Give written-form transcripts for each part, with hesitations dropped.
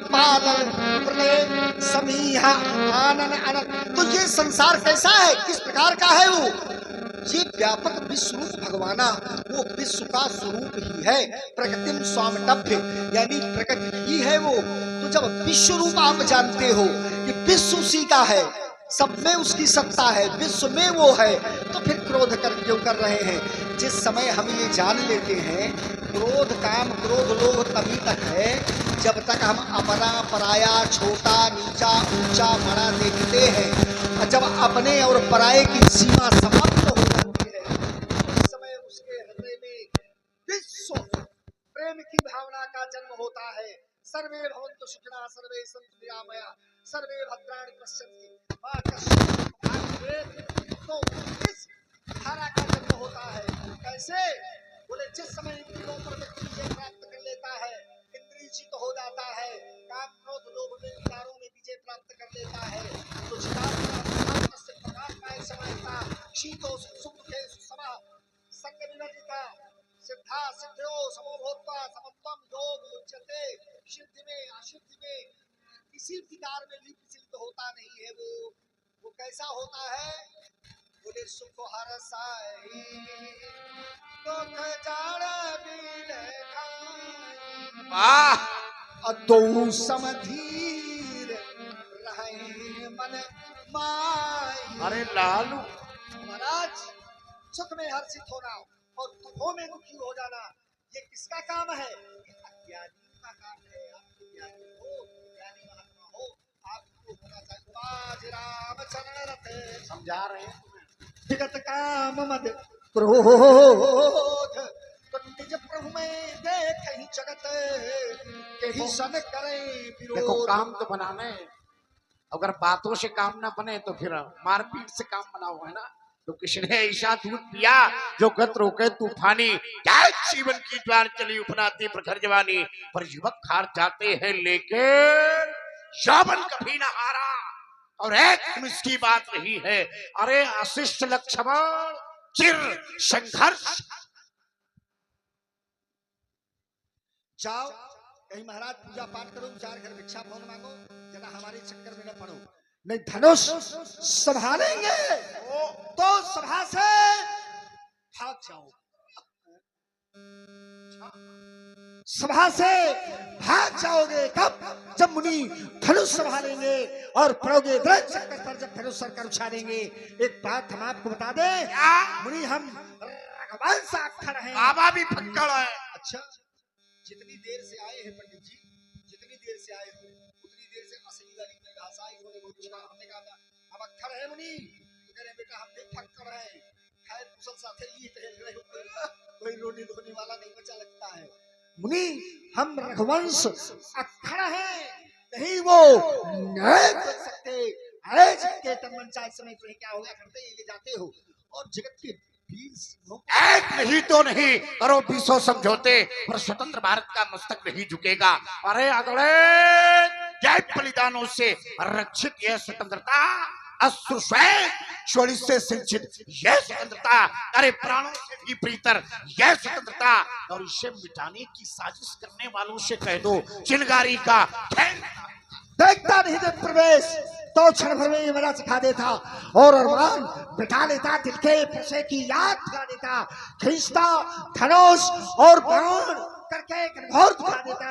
उत्पादन प्रलय समीहा आनन अनंत। तो ये संसार कैसा है, किस प्रकार का है वो? ये व्यापक विश्व रूप भगवाना, वो विश्व का स्वरूप ही है। प्रकृतिम स्वामटभ्य, यानी प्रकृति ही है वो। तो जब विश्व रूप आप जानते हो कि विश्व उसी का है, सब में उसकी सत्ता है, विश्व में वो है, तो फिर क्रोध क्यों कर रहे हैं? जिस समय हम ये जान लेते हैं क्रोध, काम, क्रोध, लोभ तभी तक है जब तक हम अपना पराया, छोटा, नीचा, ऊंचा, बड़ा देखते हैं। और जब अपने और पराये की सीमा समाप्त हो जाती है, उस समय उसके हृदय में विश्व प्रेम की भावना का जन्म होता है। सर्वे भवन्तु सुखिनः, सर्वे सन्तु निरामया, सर्वे भद्राणि पश्यन्ति मा कश्चित् दुःखं भवेत्। तो इस धारा का जन्म होता है। कैसे? बोले जिस समय इंद्रियों पर व्यक्ति विजय प्राप्त कर लेता है, इंद्रिय जीत हो जाता है, काम, क्रोध, लोभ में, विकारों में विजय प्राप्त कर लेता है, तो चिदात्मा से प्रकाश पाए समायता, शीतोष्ण सुखदुःखेषु समः संग विवर्जिता, सिद्धा सिद्धो समोभूत्वा समत्वम योग उच्यते। सिद्धि में असिद्धि में किसी विकार में भी विचलित होता नहीं है वो कैसा होता है? बोले सुख हरसाई दुख जाड़ दो समधीर रहे मन माई। अरे लालू महाराज, सुख में हर्षित होना और दुखों में दुखी हो जाना, ये किसका काम है? अज्ञानी का काम है। आप ज्ञानी हो, ज्ञानी महात्मा हो, आपको होना चाहिए बाज राम चरण रते। समझा रहे हैं तुम्हें। विगत काम मद क्रोध, तो निज प्रभु में देख ही जगत कहीं सन करे विरोध। देखो काम तो बनाना है, अगर बातों से काम ना बने तो फिर मारपीट से काम बना हुआ है ना। तो किसने ऐसा दूध पिया जो गत रोके तूफानी, क्या जीवन की ज्वार चली उपनाती प्रखर जवानी, पर युवक हार जाते हैं लेकिन यौवन कभी ना हारा। और एक मिस की बात नहीं है, अरे अशिष्ट लक्ष्मण चिर संघर्ष। जाओ कहीं महाराज पूजा पाठ करो, चार घर भिक्षा भोग मांगो, जरा हमारे चक्कर में न पड़ो। नहीं, धनुष संभालेंगे तो सभा से भाग जाओ, सभा से भाग जाओगे। कब? जब मुनि धनुष संभालेंगे और पड़ोगे चक्कर पर, जब धनुष सरकार उछालेंगे। एक बात हम आपको बता दें, मुनि हम रघुवंश अक्षर हैं। बाबा भी फक्कड़ है। अच्छा, जितनी देर से आए हैं पंडित जी, जितनी देर से आए हो उतनी देर से असली वाली भाषा इन्होंने बहुत अच्छा। हमने कहा हम अक्षर है मुनि, तो कह रहे बेटा हम भी फक्कड़ हैं। खैर कुशल साथे लिए टहल रहे हो, कोई रोने धोने वाला नहीं बचा लगता है। मुनि हम रघुवंश अक्षर हैं, नहीं वो नहीं कर सकते। अरे जिनके तन मन चाहे समय तुम्हें क्या हो गया करते ही ले जाते हो, और जगत के एक नहीं तो नहीं करो 20 समझौते, पर स्वतंत्र भारत का मस्तक नहीं झुकेगा। अरे अगले जय बलिदानों से रक्षित यह स्वतंत्रता, अश्रु स्वयं से सिंचित यह स्वतंत्रता, अरे प्राणों से भी प्रीतर यह स्वतंत्रता। और इसे मिटाने की साजिश करने वालों से कह दो चिनगारी का देखता नहीं जब प्रवेश तो क्षण भर में मेरा सिखा देता, और अरमान बिठा लेता, दिल के पैसे की याद दिला देता, खींचता धनुष और बाण करके घोर दिखा देता।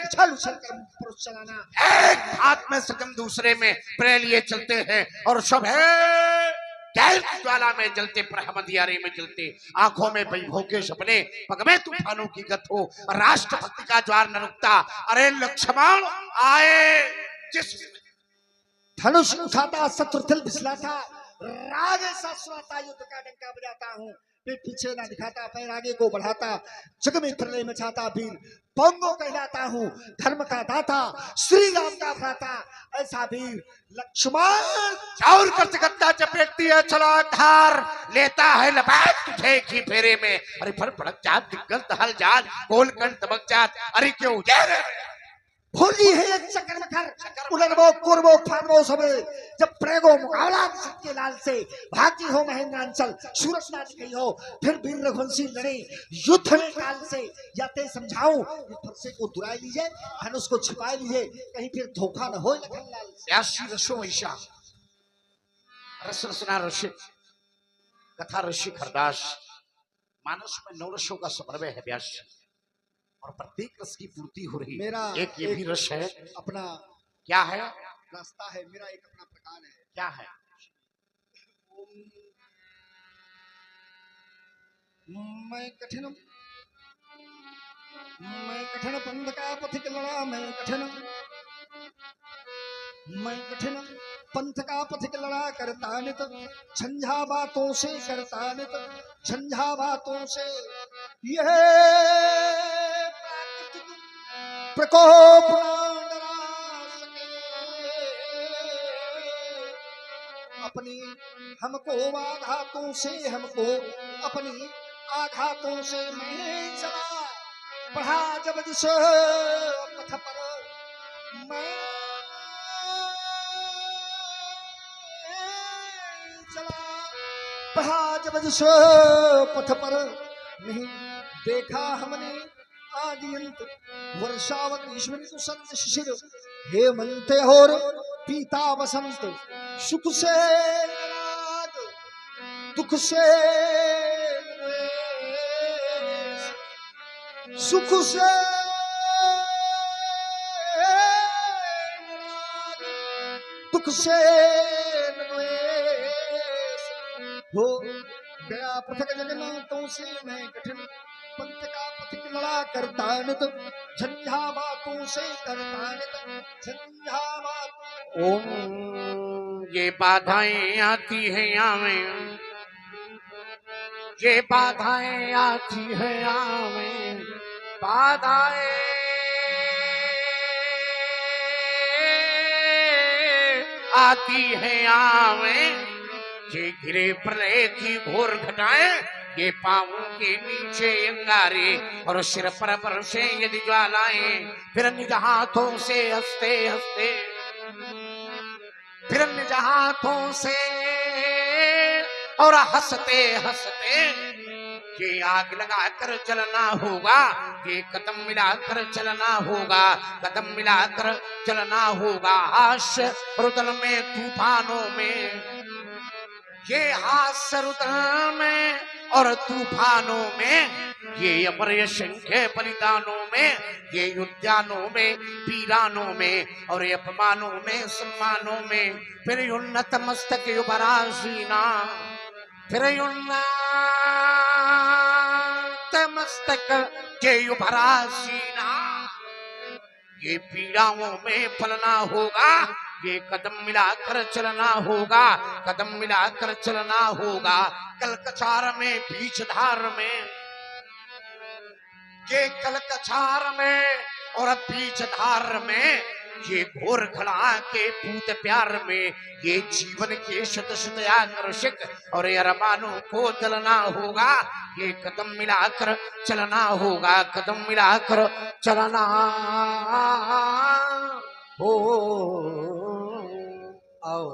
उछल उछल कर पुरुष चलाना, एक हाथ में सकम दूसरे में प्रे लिए चलते हैं, और सब है ज्वाला में जलते, पर हम अंधियारे में जलते। आंखों में वैभव के सपने, पग में तूफानों की गत हो, राष्ट्रभक्ति का ज्वार न रुकता। अरे लक्ष्मण आए जिस धनुष उठाता, शत्रु दिल फिसलाता, राग ऐसा सुनाता, युद्ध का डंका बजाता हूँ, पीठ पीछे ना दिखाता, पैर आगे को बढ़ाता, जग में प्रलय मचाता, वीर पोंगो कहलाता हूँ, धर्म का दाता, श्री राम का भ्राता, ऐसा वीर लक्ष्मण। चाउर कर चकत्ता चपेटती है चला धार, लेता है लपेट तुझे एक ही फेरे में। अरे फर भड़क जात दिग्गल हल जात, गोल कंठ दबक जात, अरे क्यों होली है एक चक्कर में कर उलरबो कुरबो फानबो सबे जब प्रेगो मुकाबला सत्य लाल से भागी हो महेंद्रांचल सूरज ना दिखई हो फिर वीर रघुवंशी लड़े युद्ध में काल से या ते समझाऊं ये फरसे को दुराई लीजिए धनुष को छिपा लीजिए कहीं फिर धोखा न हो लखनलाल से। व्यासी रसो ईशा रस रसना ऋषि कथा ऋषि खरदास मानस में नौ रसों का समन्वय है व्यास और प्रत्येक रस की पूर्ति हो रही मेरा है। एक ये भी रस है अपना क्या है रास्ता है मेरा एक अपना प्रकार है क्या है मैं कठिन पंथ का पथिक लड़ा मैं कठिन पंथ का पथिक लड़ा करता नित झंझा बातों से करता नित झंझा बातों से यह प्राकृतिक प्रकोप न डरा सके अपनी हमको आघातों से हमको अपनी आघातों से मैं चला बढ़ा जब जिस पथ पर मैं चला बढ़ा जब जिस पथ पर नहीं देखा हमने आदियंत वर्षावत ईश्वरी को संत शिशिर हेमंत और पीता वसंत सुख से नाराज दुख से द्वेष, सुख से नाराज दुख से द्वेष हो गया पृथक जगन्नाथों से मैं कठिन पंथ का पथिक लड़ा करता नित झंझा बातों से करता नित झंझा बातों। ओम ये बाधाएं आती हैं आवें ये बाधाएं आती हैं आवें बाधाएं आती हैं आवें ये घिरे प्रलय की घोर घटाएं ये पाँवों के नीचे अंगारे और सिर पर बरसे यदि ज्वालाएं फिर निज हाथों से हंसते हंसते फिर निज हाथों से और हंसते हंसते ये आग लगाकर चलना होगा ये कदम मिलाकर चलना होगा कदम मिलाकर चलना होगा हास्य रुदल में तूफानों में ये हास्य रुदल में और तूफानों में ये अमर असंख्य बलिदानों में ये उद्यानों में वीरानों में और ये अपमानों में सम्मानों में फिर उन्नत मस्तक युवरासीना फिर उन्नत मस्तक के युवरासीना ये पीड़ाओं में फलना होगा ये कदम मिलाकर चलना होगा कदम मिलाकर चलना होगा कल कछार में बीच धार में ये कल कछार में और बीच धार में ये घोर खड़ा के पूत प्यार में ये जीवन के शत शत आकर्षक और ये अरमानों को दलना होगा ये कदम मिलाकर चलना होगा कदम मिलाकर चलना हो। और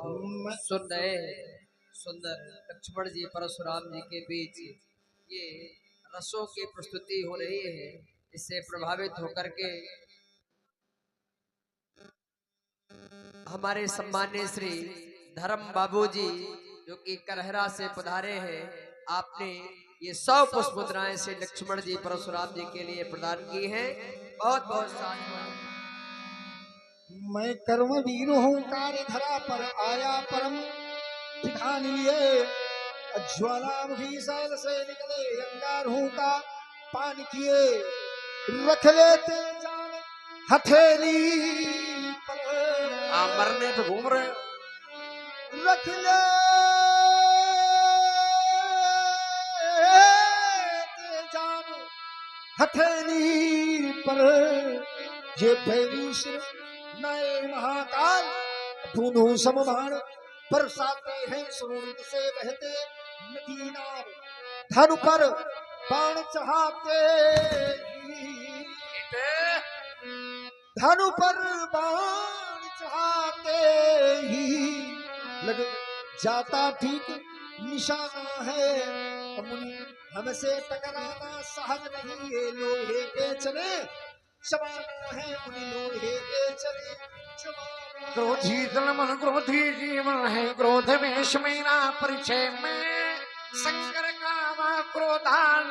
सुन रहे सुंदर लक्ष्मण जी परशुराम जी के बीच ये रसों की प्रस्तुति हो रही है। इससे प्रभावित होकर के हमारे सम्मानीय श्री धर्म बाबूजी जो कि करहरा से पधारे हैं, आपने ये 100 पुष्प मुद्राएं से लक्ष्मण जी परशुराम जी के लिए प्रदान की है। बहुत बहुत साधुवाद। मैं कर्म वीर हूँ कार्य धरा पर आया परम विधान लिए ज्वालामुखी शैल से निकले अंगार हूँ का पान किए रख लेते जान हथेली पर मरने पे घूम रहे रख ले जान हथेली पर ये भैरी सिर नए महाकाल दोनों समभान बरसाते हैं सुरूर से बहते नदी नार धन पर बाण चढ़ाते धनु पर बाण चढ़ाते ही लग जाता ठीक निशाना है। मुनि हमसे टकराना सहज नहीं, ये लोहे के चले जमाना है। मुनि लोहे के चले जमाना। क्रोधी तन मन क्रोधी जीवन है, क्रोध वेश मेरा परिचय में शंकर कामा क्रोधान।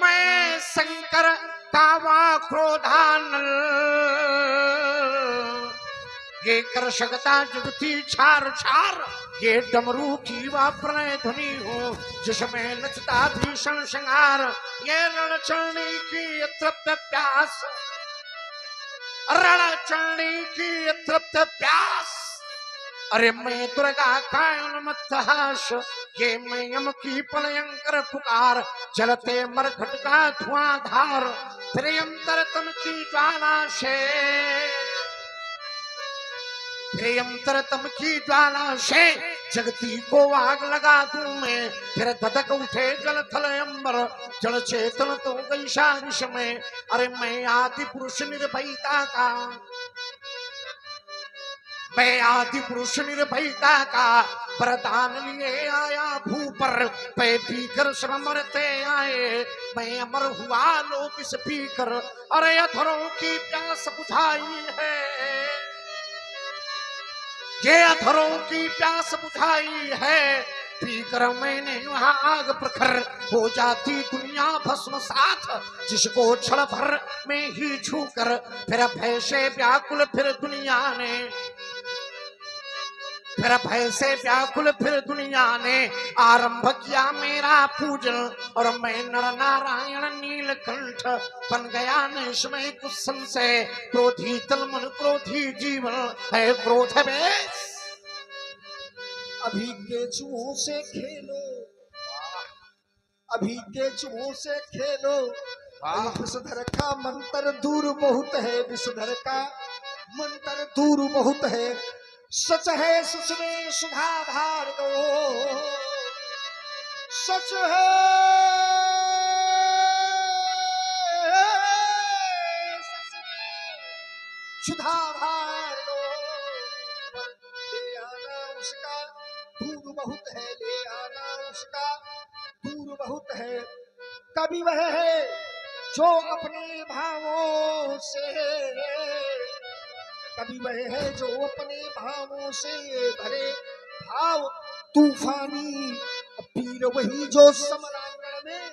मैं शंकर कामा क्रोधान, ये कर सकता जुगती छार छार, ये डमरू की वा प्रणय ध्वनि हो जिसमें नचता भीषण श्रृंगार। ये रण चलने की तृप्त प्यास, रण चलने की तृप्त प्यास। अरे मैं दुर्गा का उन्मत्त हास, ये मैं यम की भयंकर पुकार। जलते मरघट का धुआंधार, त्रियंतर तम की ज्वाला से, त्रियंतर तम की ज्वाला से जगती को आग लगा दूं मैं। फिर धधक उठे जल थल अंबर, जल चेतन तो गई सारिश में। अरे मैं आदि पुरुष निर्भयता का, मैं आदि पुरुष निर्भयता का वरदान लिए आया भू पर। पे पीकर सब मरते आए, मैं अमर हुआ लोग इस पीकर। अरे अधरों की प्यास बुझाई है, ये अधरों की प्यास बुझाई है। पीकर मैंने वहां आग प्रखर, हो जाती दुनिया भस्म साथ। जिसको क्षण भर में ही छूकर, फिर भय से व्याकुल फिर दुनिया ने, फिर भय से व्याकुल फिर दुनिया ने आरंभ किया मेरा पूजन। और मैं नर नारायण नीलकंठ बन गया न इसमें कुछ संशय। क्रोधी तन मन क्रोधी जीवन है, क्रोध वेश। अभी के चूहों से खेलो, अभी के चूहों से खेलो। विषधर का मंत्र दूर बहुत है, विषधर का मंत्र दूर बहुत है। सच है सच में सुधा भार दो, सच है सच में सुधा भार दो। ले आना उसका दूर बहुत है, ले आना उसका दूर बहुत है। कभी वह है जो अपने भावों से, कभी वह है जो अपने भावों से भरे भाव तूफानी। पीर वही जो समरांगण में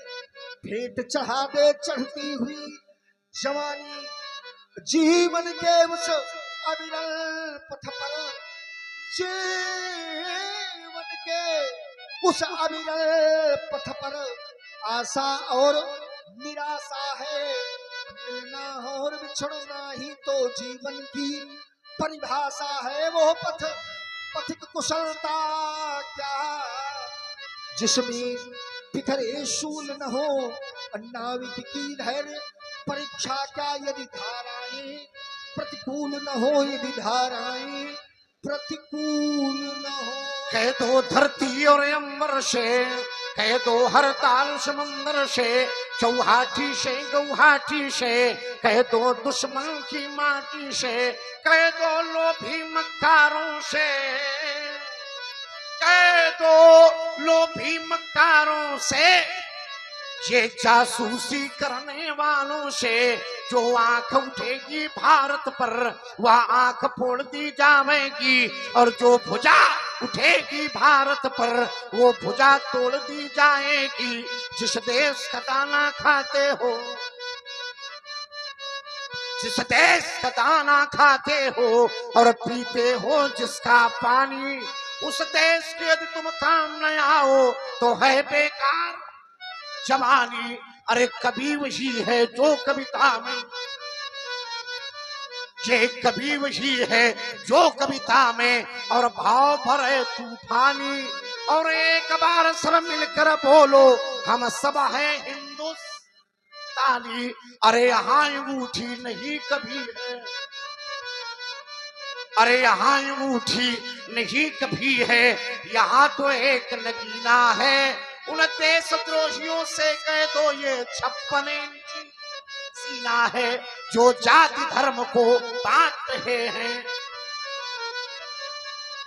भेंट चढ़ा दे चढ़ती हुई जवानी। जीवन के उस अविरल पथ पर, जीवन के उस अविरल पथ पर आशा और निराशा है। मिलना और बिछड़ना ही तो जीवन की परिभाषा है। वो पथ पथिक कुशलता क्या, जिसमें पिथरे शूल न हो। नाविक की धैर्य परीक्षा क्या, यदि धाराएं प्रतिकूल न हो, यदि धाराएं प्रतिकूल न हो। कह दो धरती और अंबर से, कह दो हर ताल समंदर से, चौहाटी से गौहाटी से, कह दो दुश्मन की माटी से, कह दो लोभी मक्कारों से, कह दो लोभी मक्कारों से, ये जासूसी करने वालों से। जो आंख उठेगी भारत पर, वह आंख फोड़ दी जाएगी। और जो भुजा उठेगी भारत पर, वो भुजा तोड़ दी जाएगी। जिस देश का दाना खाते हो, जिस देश का दाना खाते हो और पीते हो जिसका पानी, उस देश के यदि तुम काम न आओ तो है बेकार जवानी। अरे कभी वही है जो कविता में, ये कभी वही है जो कविता में और भाव भरे तूफानी। और एक बार सब मिलकर बोलो, हम सब है हिंदुस्तानी। अरे यहाँ अंगूठी नहीं कभी है, अरे यहाँ अंगूठी नहीं कभी है, यहाँ तो एक नगीना है। उन देशद्रोहियों से कह दो ये 56 इंची सीना है। जो जाति धर्म को बांट रहे हैं,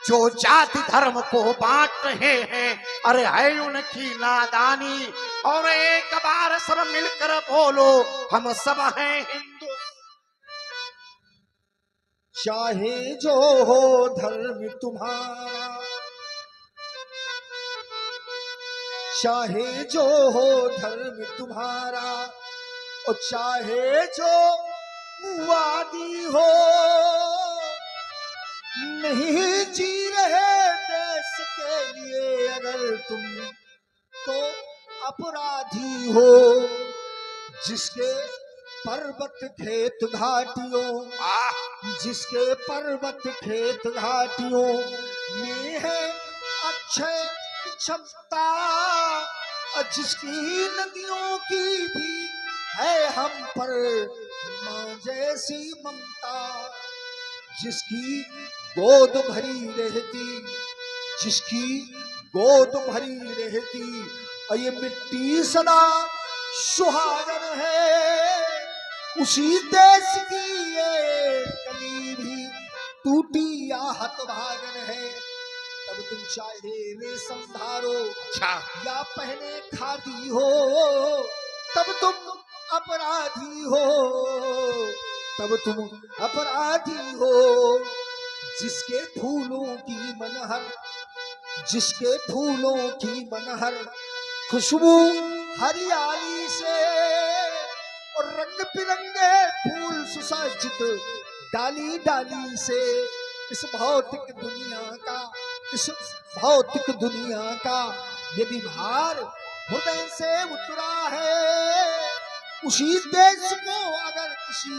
जो जाति धर्म को बांट रहे हैं, अरे है उनकी नादानी। और एक बार सब मिलकर बोलो, हम सब हैं हिंदू। चाहे जो हो धर्म तुम्हारा, चाहे जो हो धर्म तुम्हारा, और चाहे जो वादी हो, नहीं जी रहे देश के लिए अगर तुम तो अपराधी हो। जिसके पर्वत खेत घाटियों, जिसके पर्वत खेत घाटियों में है अक्षय क्षमता, जिसकी नदियों की भी है हम पर मां जैसी ममता, जिसकी गोद भरी रहती, जिसकी गोद भरी रहती, और ये मिट्टी सदा सुहागन है। उसी देश की ये कली भी टूटी या हतभागन है। तब तुम चाहे रेशम धारो या पहने खादी हो, तब तुम अपराधी हो, तब तुम अपराधी हो। जिसके फूलों की मनहर, जिसके फूलों की मनहर खुशबू हरियाली से, और रंग बिरंगे फूल सुसज्जित डाली डाली से, इस भौतिक दुनिया का, इस भौतिक दुनिया का यदि भार हृदय से उतरा है, उसी देश को अगर किसी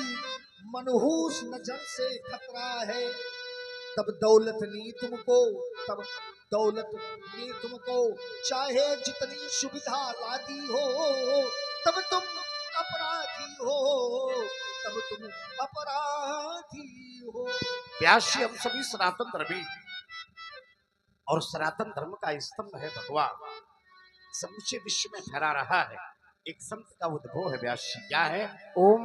मनहूस नजर से खतरा है, तब दौलत ने तुमको, तब दौलत ने तुमको चाहे जितनी सुविधा लादी हो, तब तुम अपराधी हो, तब तुम अपराधी हो। प्यासी हम सभी सनातन धर्मी, और सनातन धर्म का स्तंभ है भगवान, समूचे विश्व में फैला रहा है। एक संत का उद्भव है व्यासी, क्या है? ओम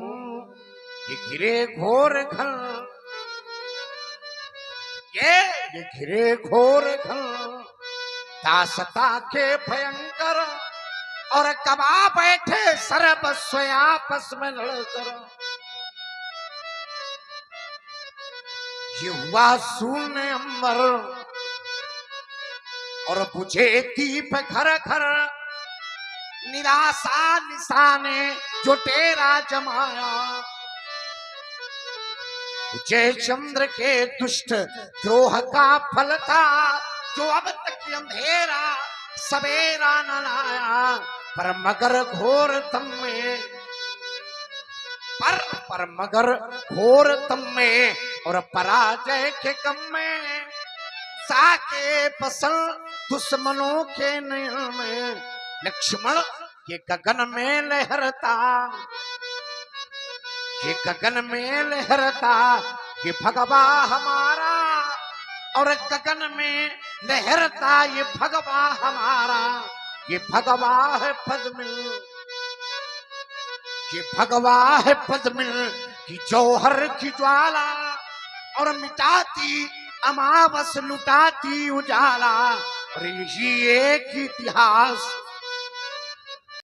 ये घिरे घोर घन, ये घिरे घोर घन, दासता के भयंकर, और कबा बैठे सर्वस्व आपस में लड़कर। ये हुआ शून्य अंबर, और बुझे दीप घर घर, निराशा निशाने जो तेरा जमाया। जय चंद्र के दुष्ट द्रोह का फल था, जो अब तक अंधेरा सवेरा न लाया। पर मगर घोर तम में, पर मगर घोर तम में, और पराजय के कम में, साके पसल दुश्मनों के नयन में। लक्ष्मण ये गगन में लहरता, ये गगन में लहरता, ये भगवा हमारा, और गगन में लहरता ये भगवा हमारा। ये भगवा है पद्मिल, ये भगवा है पद्मिल की जौहर की ज्वाला, और मिटाती अमावस लुटाती उजाला। और यही एक इतिहास